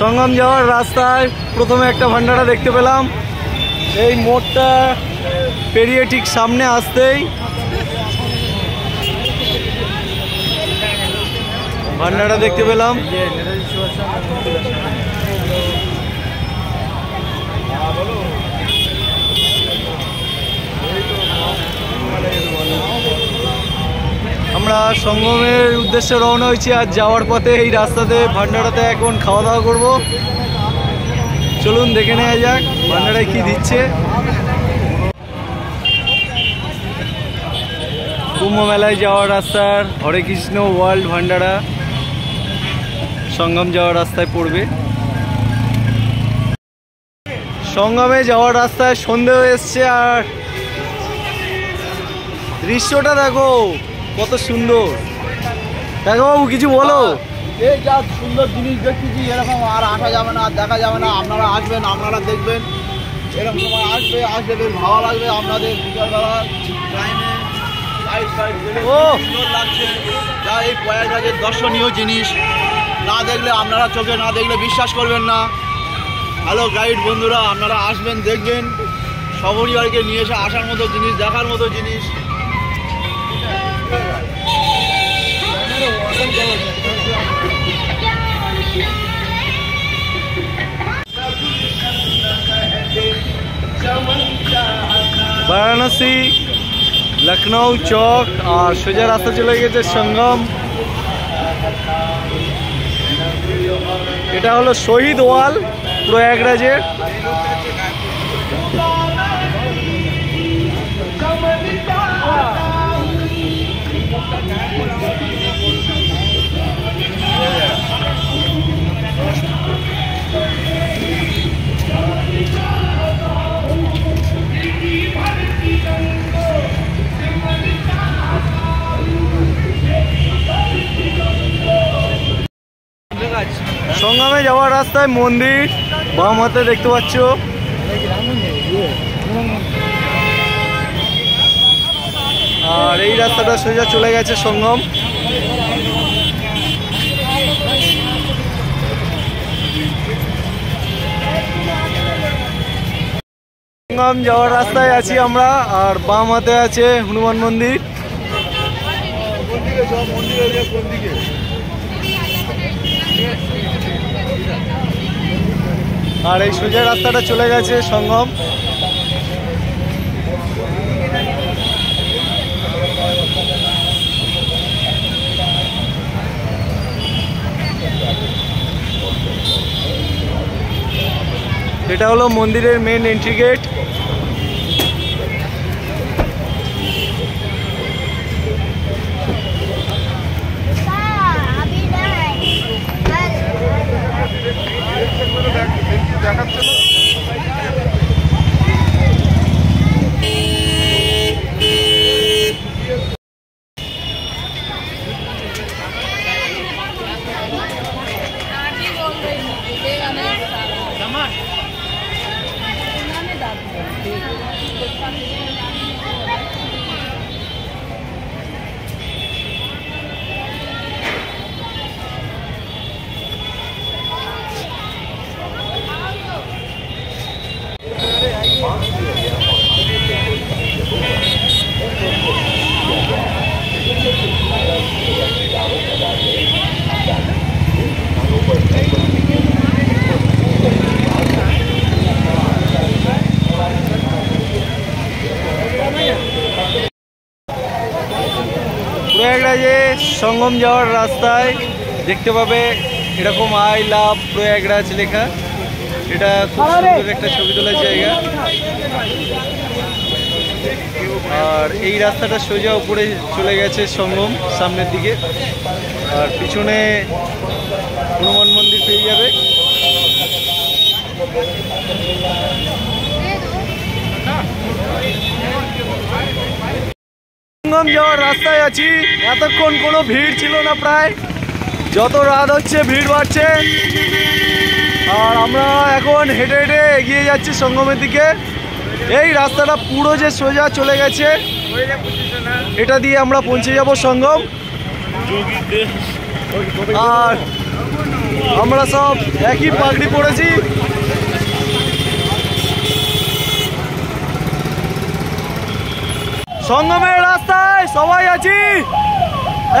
সঙ্গম যাওয়ার রাস্তায় প্রথমে একটা ভান্ডারা দেখতে পেলাম। এই মোড়টা পেরিয়ে ঠিক সামনে আসতেই ভান্ডারা দেখতে পেলাম। আমরা সঙ্গমের উদ্দেশ্যে রওনা হয়েছি। আর যাওয়ার পথে এই রাস্তাতে ভান্ডারাতে এখন খাওয়া দাওয়া করব। চলুন দেখে নেওয়া যাক ভান্ডারায় কি দিচ্ছে। কুম্ভ মেলায় যাওয়ার রাস্তার হরে কৃষ্ণ ওয়ার্ল্ড ভান্ডারা সঙ্গম যাওয়ার রাস্তায় পড়বে। সঙ্গমে যাওয়ার রাস্তায় সন্ধে হয়ে এসছে আর দৃশ্যটা দেখো কত সুন্দর। দেখো বাবু কিছু বলো। এই যা সুন্দর জিনিস দেখতেছি এরকম আর আসা যাবে না, আর দেখা যাবে না। আপনারা আসবেন, আপনারা দেখবেন, এরকম সময় আসলে বেশ ভালো লাগবে আপনাদের। বিকালবেলা টাইমে লাইট ফাইট সুন্দর লাগছে। যা এই প্রয়াগরাজের দর্শনীয় জিনিস না দেখলে, আপনারা চোখে না দেখলে বিশ্বাস করবেন না। হ্যালো গাইড বন্ধুরা, আপনারা আসবেন, দেখবেন, সপরিবারকে নিয়ে এসে আসার মতো জিনিস, দেখার মতো জিনিস। বারাণসী, লখনৌ চক আর সোজা রাস্তা চলে গেছে সঙ্গম। এটা হলো শহীদ ওয়াল প্রয়াগরাজের। সঙ্গমে যাওয়ার রাস্তায় মন্দির বাম হাতে দেখতে পাচ্ছ। আর এই রাস্তাটা সোজা চলে গেছে সঙ্গম। সঙ্গম যাওয়ার রাস্তায় আছি আমরা। আর বাম হাতে আছে হনুমান মন্দির। আর এই সোজা রাস্তাটা চলে গেছে সঙ্গম। এটা হলো মন্দিরের মেন এন্ট্রি গেট। প্রয়াগরাজে সঙ্গম যাওয়ার রাস্তায় দেখতে পাবে এরকম আই লাভ প্রয়াগরাজ লেখা। এটা খুব সুন্দর একটা ছবি তোলার জায়গা। আর এই রাস্তাটা সোজা উপরে চলে গেছে সঙ্গম সামনের দিকে। আর পিছনে হনুমান মন্দির পেয়ে যাবে। সঙ্গম যাওয়ার রাস্তায় আছি। এতক্ষণ কোনো ভিড় ছিল না, প্রায় যত রাত হচ্ছে ভিড় বাড়ছে। আর আমরা এখন হেঁটে হেঁটে এগিয়ে যাচ্ছি সঙ্গমের দিকে। এই রাস্তাটা পুরো যে সোজা চলে গেছে, এটা দিয়ে আমরা পৌঁছে যাব সঙ্গম। আর আমরা সব একই পাগড়ি পরেছি। সঙ্গমের রাস্তায় সবাই আছি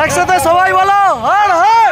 একসাথে, সবাই বলো হর হর।